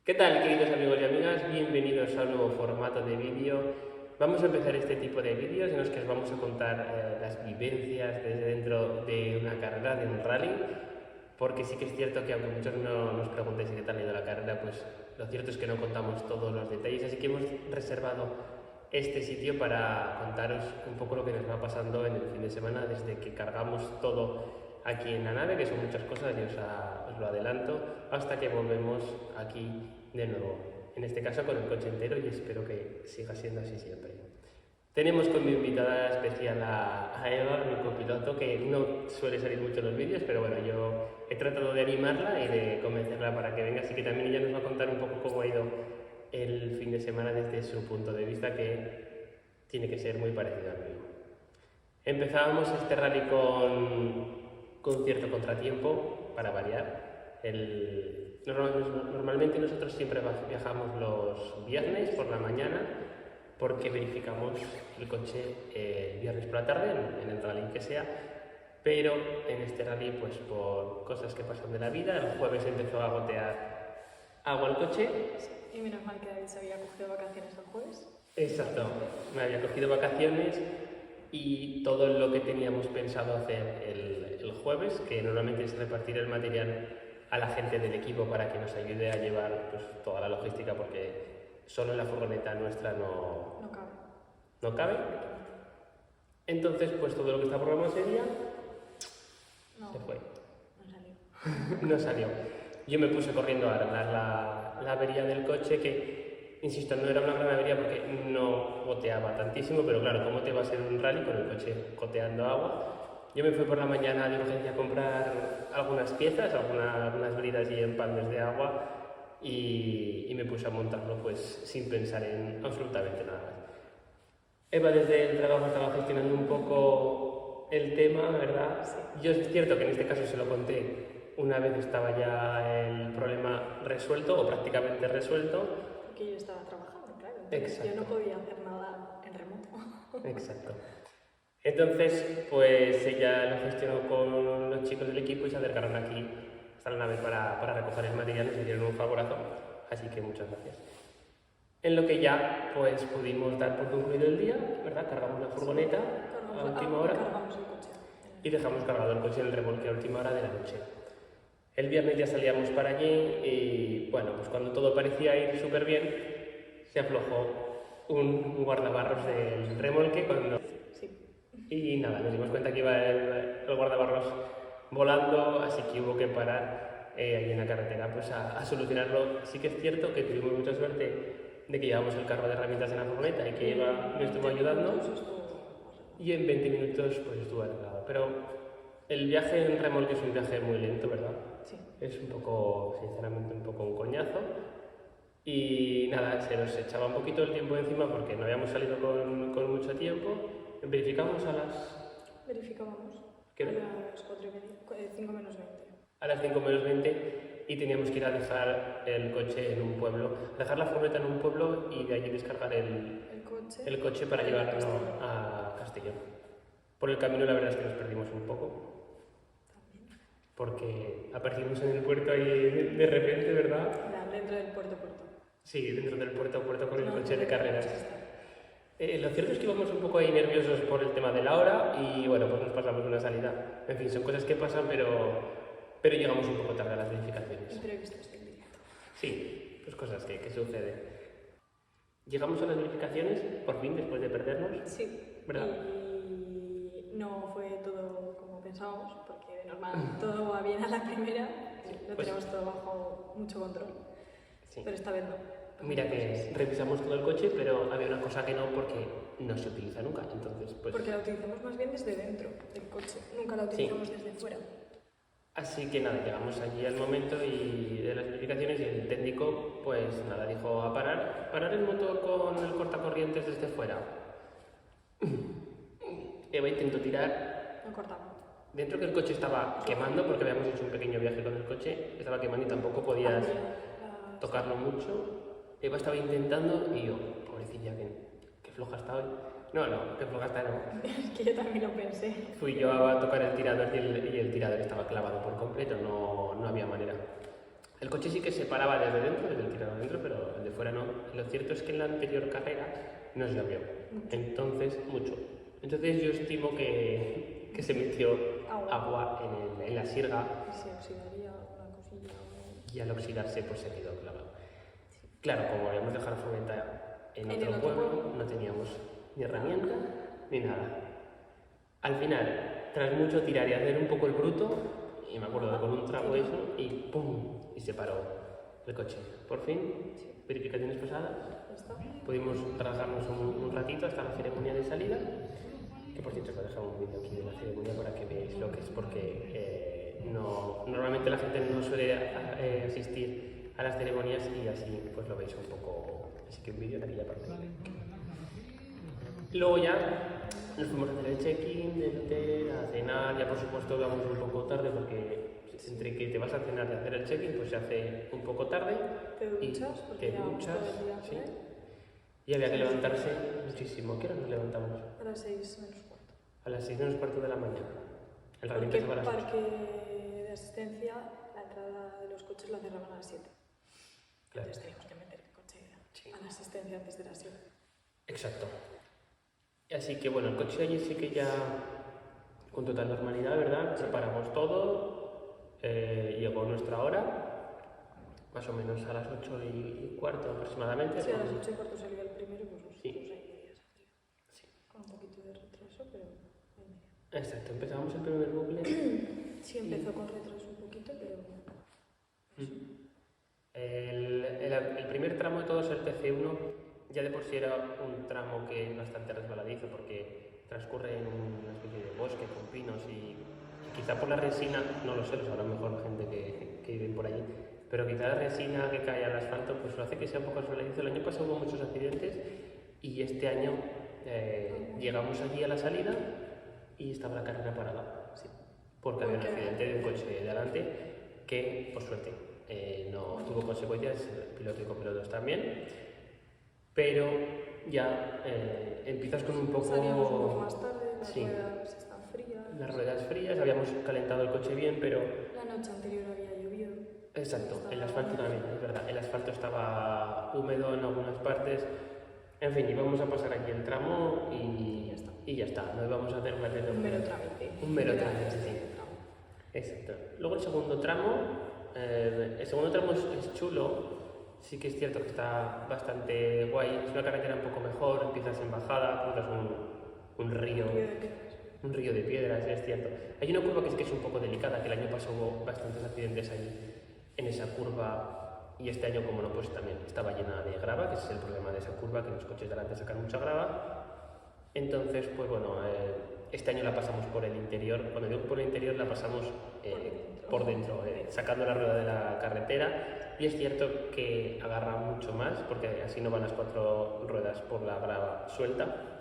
¿Qué tal, queridos amigos y amigas? Bienvenidos a un nuevo formato de vídeo. Vamos a empezar este tipo de vídeos en los que os vamos a contar las vivencias desde dentro de una carrera, de un rally, porque sí que es cierto que aunque muchos no nos preguntéis qué tal ha ido la carrera, pues lo cierto es que no contamos todos los detalles, así que hemos reservado este sitio para contaros un poco lo que nos va pasando en el fin de semana desde que cargamos todo aquí en la nave, que son muchas cosas y os lo adelanto, hasta que volvemos aquí de nuevo, en este caso con el coche entero, y espero que siga siendo así siempre. Tenemos con mi invitada especial a Eva, mi copiloto, que no suele salir mucho en los vídeos, pero bueno, yo he tratado de animarla y de convencerla para que venga, así que también ella nos va a contar un poco cómo ha ido el fin de semana desde su punto de vista, que tiene que ser muy parecido al mío. Empezábamos este rally con cierto contratiempo, para variar. Normalmente nosotros siempre viajamos los viernes por la mañana porque verificamos el coche el viernes por la tarde, en el rally que sea, pero en este rally, pues por cosas que pasan de la vida, el jueves empezó a gotear agua al coche. Y menos mal que David se había cogido vacaciones el jueves. Exacto, me había cogido vacaciones y todo lo que teníamos pensado hacer el jueves, que normalmente es repartir el material a la gente del equipo para que nos ayude a llevar pues, toda la logística, porque solo en la furgoneta nuestra no cabe. Entonces, pues todo lo que está programado ese día se fue. No salió. No salió. Yo me puse corriendo a arreglar la avería del coche, que, insisto, no era una gran avería porque no goteaba tantísimo, pero claro, ¿cómo te va a ser un rally con el coche goteando agua? Yo me fui por la mañana de urgencia a comprar algunas piezas, algunas bridas y empalmes de agua, y me puse a montarlo pues sin pensar en absolutamente nada. Eva desde el trabajo estaba gestionando un poco el tema, ¿verdad? Sí. Yo es cierto que en este caso se lo conté una vez estaba ya el problema resuelto o prácticamente resuelto. Porque yo estaba trabajando, claro. Exacto. Yo no podía hacer nada en remoto. Exacto. Entonces, pues ella lo gestionó con los chicos del equipo y se acercaron aquí hasta la nave para recoger el material, nos hicieron un favorazo, así que muchas gracias. En lo que ya pues pudimos dar por concluido el día, ¿verdad? Cargamos la furgoneta a última hora Cargamos el coche. y dejamos cargado el coche en el remolque a última hora de la noche. El viernes ya salíamos para allí y bueno, pues cuando todo parecía ir súper bien, se aflojó un guardabarros del remolque cuando... Sí. Y nada, nos dimos cuenta que iba el guardabarros volando, así que hubo que parar ahí en la carretera pues a solucionarlo. Sí que es cierto que tuvimos mucha suerte de que llevamos el carro de herramientas en la furgoneta y que Eva me estuvo ayudando, y en 20 minutos pues estuvo arreglado. Pero el viaje en remolque es un viaje muy lento, ¿verdad? Sí. Es un poco, sinceramente, un poco un coñazo. Y nada, se nos echaba un poquito el tiempo encima porque no habíamos salido con mucho tiempo. Verificamos a las... Verificábamos. ¿Qué? A las 4:30, 5 menos 20. A las 5 menos 20 y teníamos que ir a dejar el coche en un pueblo, dejar la furgoneta en un pueblo y de allí descargar el coche para llevarlo a Castellón. Por el camino la verdad es que nos perdimos un poco, porque aparecimos en el puerto ahí de repente, ¿verdad? Dentro del puerto. Sí, dentro del puerto con el coche de carreras. Lo cierto es que íbamos un poco ahí nerviosos por el tema de la hora y bueno, pues nos pasamos una salida. En fin, son cosas que pasan, pero llegamos un poco tarde a las verificaciones. Imprevistos del directo. Sí, pues cosas que suceden. Llegamos a las verificaciones, por fin, después de perdernos. Sí. ¿Verdad? Y no fue todo como pensábamos, porque de normal todo va bien a la primera. Lo Pues- tenemos todo bajo mucho control. Sí. Pero esta vez no. Mira que revisamos todo el coche, pero había una cosa que no, porque no se utiliza nunca. Entonces, pues... Porque la utilizamos más bien desde dentro del coche, nunca la utilizamos desde fuera. Así que nada, llegamos allí al momento y de las verificaciones y el técnico, pues nada, dijo a parar el motor con el cortacorrientes desde fuera. Eva intentó tirar. No cortamos. Dentro que el coche estaba quemando, porque habíamos hecho un pequeño viaje con el coche, estaba quemando y tampoco podías tocarlo mucho. Eva estaba intentando y yo, pobrecilla, que floja está hoy. No, que floja está no. Es que yo también lo pensé. Fui yo a tocar el tirador y el tirador estaba clavado por completo, no había manera. El coche sí que se paraba desde dentro, desde el tirador dentro, pero el de fuera no. Lo cierto es que en la anterior carrera nos llovió. Entonces, mucho. Entonces yo estimo que se metió agua en la sirga. Y se oxidaría una cosilla. Y al oxidarse pues se quedó clavado. Claro, como habíamos dejado la furgoneta en En el otro otro pueblo, pueblo. no teníamos ni herramienta ni nada. Al final, tras mucho tirar y hacer un poco el bruto, y me acuerdo de con un trago eso, y ¡pum! Y se paró el coche. Por fin, verificaciones pasadas, Ya está. pudimos relajarnos un ratito hasta la ceremonia de salida, que por cierto os voy a dejar un vídeo aquí de la ceremonia para que veáis lo que es, porque normalmente la gente no suele asistir a las ceremonias y así pues lo veis un poco, así que un vídeo en aquella parte. Luego ya nos fuimos a hacer el check-in del hotel, a cenar, ya por supuesto vamos un poco tarde porque entre que te vas a cenar y hacer el check-in pues se hace un poco tarde. Te duchas, porque te llevamos duchas, todo el día sí. con él. Y había que levantarse muchísimo. ¿A qué hora nos levantamos? A las 6 menos cuarto. A las 6 menos cuarto de la mañana. El rally Porque empezaba a el las 8. parque de asistencia, la entrada de los coches la cerraban a las 7. Claro. Entonces teníamos que meter el coche a la asistencia antes de las 7. Exacto. Así que bueno, el coche allí sí que ya con total normalidad, ¿verdad? Preparamos todo, llegó nuestra hora, más o menos a las 8:15 aproximadamente. Sí, a las 8:15 salía el primero, pues nosotros Sí. 6:30 salía. Sí. Con un poquito de retraso, pero 6:30. Exacto, empezamos el primer bucle. Sí, empezó con retraso un poquito, pero... El primer tramo de todos, el TC1, ya de por sí era un tramo que es bastante resbaladizo porque transcurre en una especie de bosque con pinos y quizá por la resina, no lo sé, lo sabrá mejor la gente que vive por allí, pero quizá la resina que cae al asfalto pues lo hace que sea un poco resbaladizo. El año pasado hubo muchos accidentes y este año llegamos allí a la salida y estaba la carrera parada, sí, porque había un accidente de un coche de delante que, por suerte, no tuvo consecuencias, el piloto y copilotos también, pero ya empiezas con un poco... Salíamos un poco más tarde, las sí, ruedas están frías. las ruedas frías, habíamos calentado el coche bien, pero... La noche anterior había llovido. Exacto, el asfalto también, es verdad, el asfalto estaba húmedo en algunas partes. En fin, íbamos a pasar aquí el tramo y ya está, no íbamos a hacer más de Un mero trámite. Un mero trámite, sí. Exacto. Luego el segundo tramo es chulo, sí que es cierto que está bastante guay, es una carretera un poco mejor, empiezas en bajada, cruzas un río de piedras, es cierto. Hay una curva que sí que es un poco delicada, que el año pasado hubo bastantes accidentes ahí en esa curva y este año, como no, pues también estaba llena de grava, que ese es el problema de esa curva, que los coches delante sacan mucha grava. Entonces, pues bueno, este año la pasamos por el interior. Cuando digo por el interior, la pasamos por dentro, sacando la rueda de la carretera. Y es cierto que agarra mucho más, porque así no van las 4 ruedas por la grava suelta,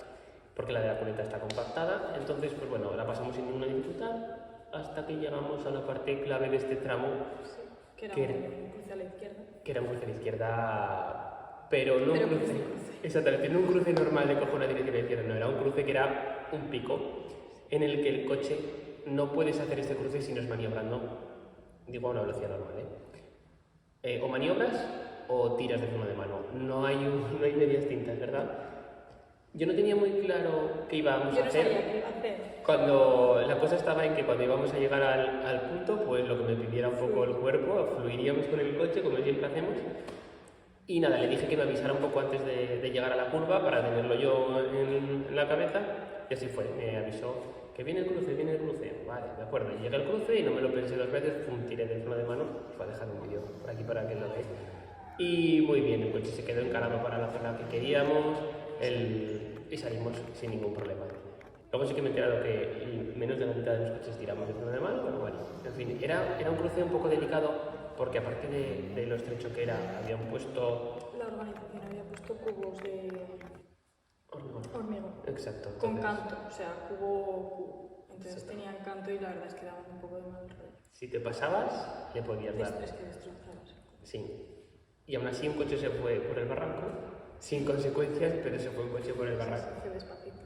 porque la de la cuneta está compactada. Entonces, pues bueno, la pasamos sin ninguna dificultad hasta que llegamos a la parte clave de este tramo, que era un cruce a la izquierda. Que era un cruce a la izquierda, pero no un cruce. Exactamente, no un cruce normal de coger una dirección a la izquierda, no, era un cruce que era un pico en el que el coche no puedes hacer este cruce si no es maniobrando, digo a una velocidad normal, o maniobras o tiras de freno de mano, no hay medias tintas, ¿verdad? Yo no tenía muy claro qué íbamos a hacer. Yo no sabía qué iba a hacer. Cuando la cosa estaba en que cuando íbamos a llegar al punto, pues lo que me pidiera un poco el cuerpo, fluiríamos con el coche, como siempre hacemos. Y nada, le dije que me avisara un poco antes de llegar a la curva para tenerlo yo en la cabeza. Y así fue, me avisó que viene el cruce. Vale, de acuerdo. Y llega el cruce y no me lo pensé 2 veces, tiré del freno de mano. Os voy a dejar un vídeo por aquí para que lo veáis. Y muy bien, el coche se quedó encarado para la zona que queríamos y salimos sin ningún problema. Luego sí que me he enterado que menos de la mitad de los coches tiramos de freno de mano, pero bueno, en fin, era un cruce un poco delicado porque aparte de lo estrecho que era, habían puesto... La organización había puesto cubos de hormigón. Exacto. Con canto, o sea, cubo. Entonces tenían canto y la verdad es que daban un poco de mal rollo. Si te pasabas, le podías dar. Es que destrozabas. Sí. Y aún así un coche se fue por el barranco, sin consecuencias, pero se fue un coche por el barranco. Se fue despacito.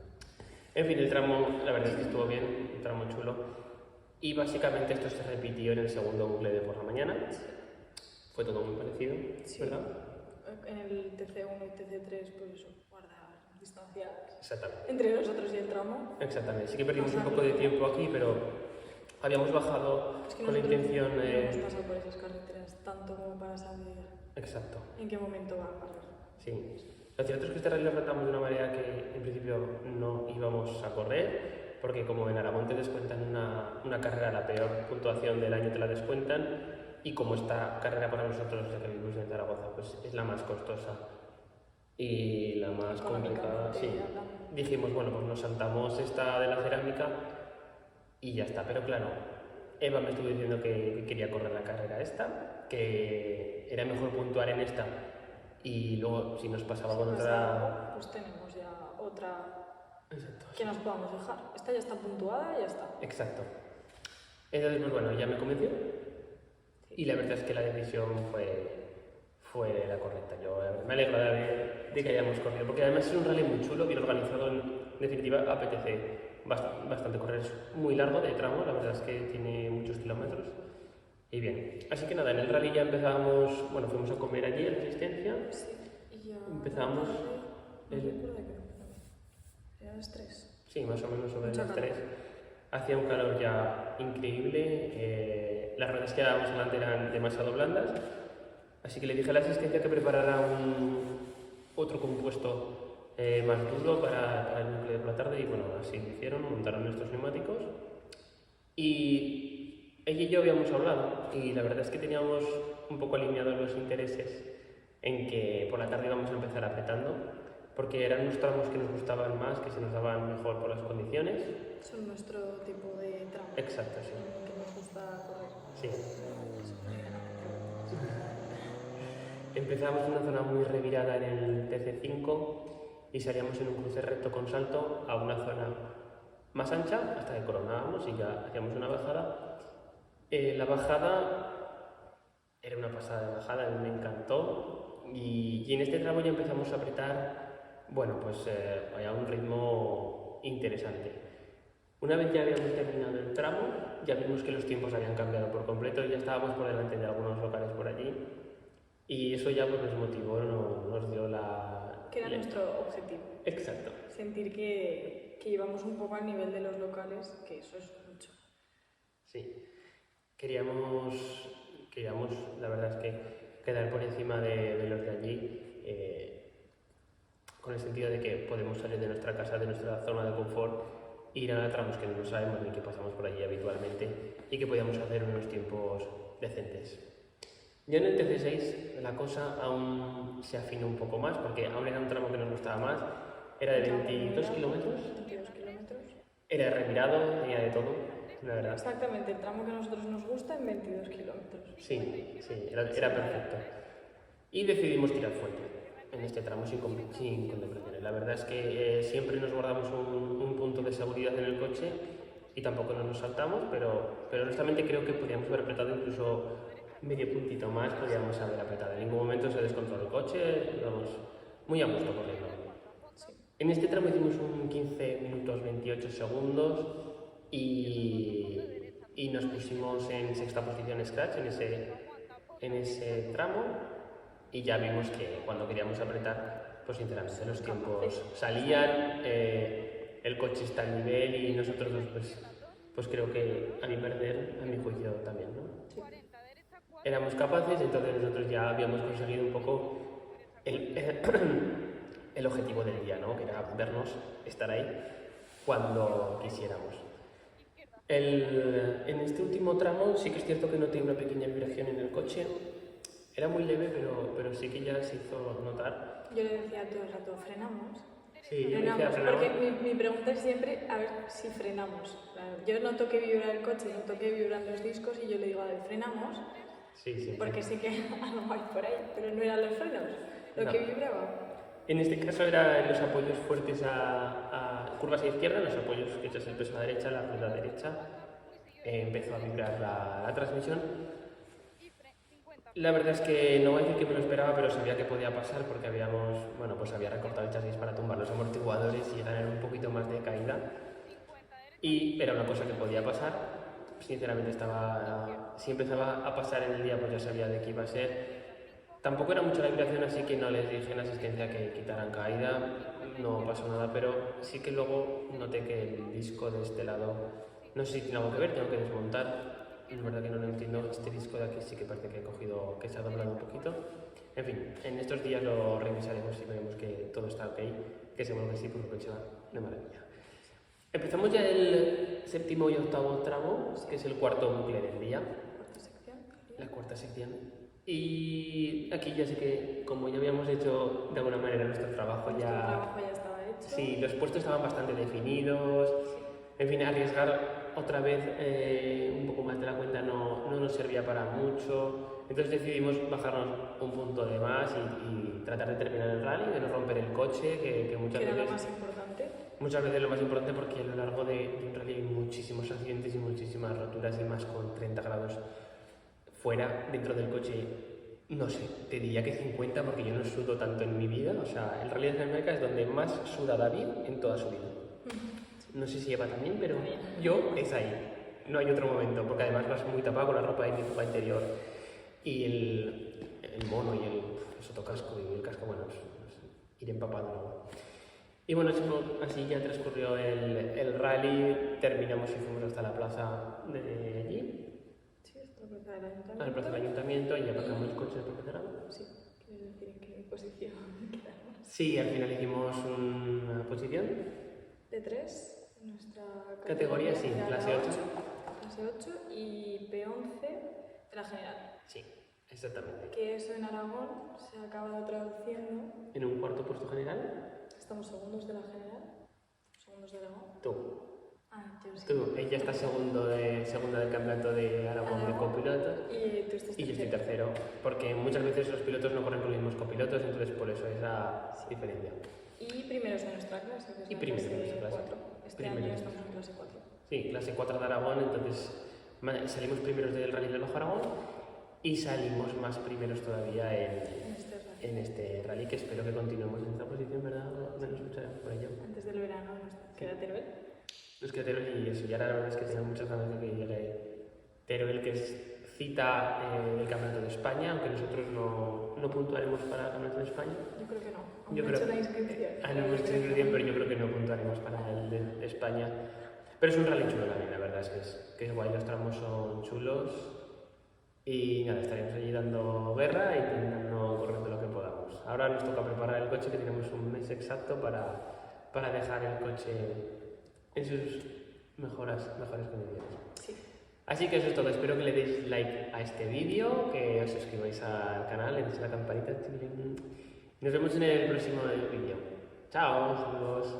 En fin, el tramo, la verdad es que estuvo bien, un tramo chulo. Y básicamente esto se repitió en el segundo bucle de por la mañana. fue todo muy parecido, Sí. ¿verdad? En el TC1 y TC3, pues eso, guardar distancias Exactamente. entre nosotros y el tramo. Exactamente. Sí que perdimos un Pasar poco de ligera. tiempo aquí, pero habíamos bajado Es que con la nosotros intención no de... hemos pasado por esas carreteras tanto como para saber Exacto. en qué momento va a parar. Sí. Lo cierto es que este rally lo tratamos de una manera que en principio no íbamos a correr, porque como en Aragón te descuentan una carrera, la peor puntuación del año te la descuentan, y como esta carrera para nosotros, ya que vivimos en Zaragoza, pues es la más costosa y la más complicada, sí. Hablando. Dijimos, bueno, pues nos saltamos esta de la cerámica y ya está. Pero claro, Eva me estuvo diciendo que quería correr la carrera esta, que era mejor puntuar en esta y luego si nos pasaba con otra... Pues tenemos ya otra Exacto. que nos podamos dejar. Esta ya está puntuada y ya está. Exacto. Entonces, pues bueno, ya me convenció y la verdad es que la decisión fue la correcta. Yo me alegro de que hayamos corrido, porque además es un rally muy chulo, bien organizado, en definitiva apetece bastante correr. Es muy largo de tramo, la verdad es que tiene muchos kilómetros y bien. Así que nada, en el rally ya empezamos, bueno, fuimos a comer allí a la asistencia. Sí, y ya Empezamos No el- recuerdo de qué empezamos. Era las 3. Sí, más o menos sobre Mucho las calor. 3. Hacía un calor ya increíble, las ruedas que dábamos delante eran demasiado blandas, así que le dije a la asistencia que preparara otro compuesto más duro para el núcleo de por la tarde y bueno, así lo hicieron, montaron estos neumáticos y ella y yo habíamos hablado y la verdad es que teníamos un poco alineados los intereses en que por la tarde íbamos a empezar apretando porque eran unos tramos que nos gustaban más, que se nos daban mejor por las condiciones. Son nuestro tipo de tramo. Exacto, sí. Que nos gusta correr. Sí. Empezamos en una zona muy revirada en el TC5 y salíamos en un cruce recto con salto a una zona más ancha hasta que coronábamos y ya hacíamos una bajada. La bajada era una pasada de bajada, a mí me encantó y en este tramo ya empezamos a apretar, bueno, pues a un ritmo interesante. Una vez ya habíamos terminado el tramo, ya vimos que los tiempos habían cambiado por completo y ya estábamos por delante de algunos locales por allí. Y eso ya pues, nos motivó, nos dio la... Que era nuestro objetivo. Exacto. Sentir que íbamos un poco al nivel de los locales, que eso es mucho. Sí. Queríamos, la verdad es que quedar por encima de los de allí, con el sentido de que podemos salir de nuestra casa, de nuestra zona de confort, e ir a tramos que no sabemos ni que pasamos por allí habitualmente y que podíamos hacer unos tiempos decentes. Ya en el TC6 la cosa aún se afinó un poco más, porque aún era un tramo que nos gustaba más, era de 22 kilómetros, 22 kilómetros. era revirado, tenía de todo, la verdad. Exactamente, el tramo que a nosotros nos gusta en 22 kilómetros. Sí, era perfecto. Y decidimos tirar fuerte en este tramo sin contemplaciones. La verdad es que siempre nos guardamos un punto de seguridad en el coche y tampoco nos saltamos, pero honestamente creo que podríamos haber apretado incluso medio puntito más, podríamos haber apretado. En ningún momento se descontroló el coche, íbamos muy a gusto corriendo. Sí. En este tramo hicimos un 15 minutos 28 segundos y nos pusimos en sexta posición scratch en ese tramo y ya vimos que cuando queríamos apretar, pues sinceramente los tiempos salían, el coche está al nivel y nosotros dos pues creo que a mi parecer, a mi juicio también, ¿no? Sí. Éramos capaces, entonces nosotros ya habíamos conseguido un poco el objetivo del día, ¿no? Que era vernos, estar ahí cuando quisiéramos. En este último tramo sí que es cierto que noté una pequeña vibración en el coche. Era muy leve, pero sí que ya se hizo notar. Yo le decía todo el rato, frenamos. Sí, yo le decía Porque frenamos. mi pregunta es siempre, a ver si frenamos. Yo noto que vibra el coche, noto que vibran los discos y yo le digo, a ver, frenamos. Sí. Porque sé que algo hay por ahí, pero no eran los frenos lo No. que vibraba. En este caso eran los apoyos fuertes a curvas a izquierda, los apoyos que echas el peso a la derecha, la rueda derecha. Empezó a vibrar la transmisión. La verdad es que no voy a decir que me lo esperaba, pero sabía que podía pasar porque había recortado el chasis para tumbar los amortiguadores y ganar un poquito más de caída. Y era una cosa que podía pasar. sinceramente si empezaba a pasar en el día pues ya sabía de qué iba a ser. Tampoco era mucha la vibración, así que no les dije en asistencia que quitaran caída, no pasó nada, pero sí que luego noté que el disco de este lado, no sé si tiene algo que ver, tengo que desmontar, es verdad que no lo entiendo, este disco de aquí sí que parece que he cogido, que se ha doblado un poquito. En fin, en estos días lo revisaremos y veremos que todo está ok, que seguro que sí, porque lo va de maravilla. Empezamos ya el séptimo y octavo tramo, que es el cuarto bucle del día. La cuarta sección. Y aquí ya sé que, como ya habíamos hecho de alguna manera nuestro trabajo, Nuestro trabajo ya estaba hecho. Sí, los puestos estaban bastante definidos. En fin, arriesgar otra vez un poco más de la cuenta no nos servía para mucho. Entonces decidimos bajarnos un punto de más y tratar de terminar el rally, de no romper el coche, que muchas era veces... lo más importante. Muchas veces lo más importante porque a lo largo de un rally hay muchísimos accidentes y muchísimas roturas y más con 30 grados fuera, dentro del coche, no sé, te diría que 50 porque yo no sudo tanto en mi vida. O sea, el rally de Jamaica es donde más suda David en toda su vida. No sé si Eva también, pero yo es ahí. No hay otro momento, porque además vas muy tapado con la ropa y mi ropa interior y el mono y el sotocasco y el casco, bueno, ir empapado en agua. Y bueno, así ya transcurrió el rally, terminamos y fuimos hasta la plaza de allí. Sí, hasta la plaza del ayuntamiento. A la plaza del ayuntamiento y aparcamos el coche después de cerrado. Sí, ¿quieres decir en qué posición quedamos? Sí, al final hicimos una posición. De 3, nuestra Categoría, sí, era clase 8. Clase 8 y P11 de la general. Sí, exactamente. Que eso en Aragón se ha acabado traduciendo. En un cuarto puesto general. Estamos segundos de la general, segundos de Aragón. Tú. Ah, yo sí. Tú, ella está segunda del campeonato de Aragón de copilotos. Y tú estás Y yo estoy tercero, porque muchas veces los pilotos no corren con los mismos copilotos, entonces por eso esa diferencia. Y primeros de nuestra clase, que es Y la primeros de clase nuestra clase. 4. Este Primeros. año estamos en clase 4. Sí, clase 4 de Aragón, entonces salimos primeros del Rally del Bajo Aragón y salimos más primeros todavía en este rally, que espero que continuemos en esta posición, ¿verdad? Menos lucharemos por ello. Antes del verano nos queda Teruel. Nos queda Teruel y eso, y ahora la verdad es que tengo muchas ganas de que llegue Teruel, que es cita del Campeonato de España, aunque nosotros no puntuaremos para el Campeonato de España. Yo creo que no. Yo Aún creo hecho la inscripción. no hemos hecho la inscripción, pero yo creo que no puntuaremos para el de España. Pero es un rally chulo también, la verdad es que es guay, los tramos son chulos y nada, estaremos allí dando guerra y intentando correr todo lo que podamos. Ahora nos toca preparar el coche, que tenemos un mes exacto para dejar el coche en sus mejores condiciones. Sí. Así que eso es todo, espero que le deis like a este vídeo, que os suscribáis al canal, le deis a la campanita. Nos vemos en el próximo vídeo. Chao, saludos.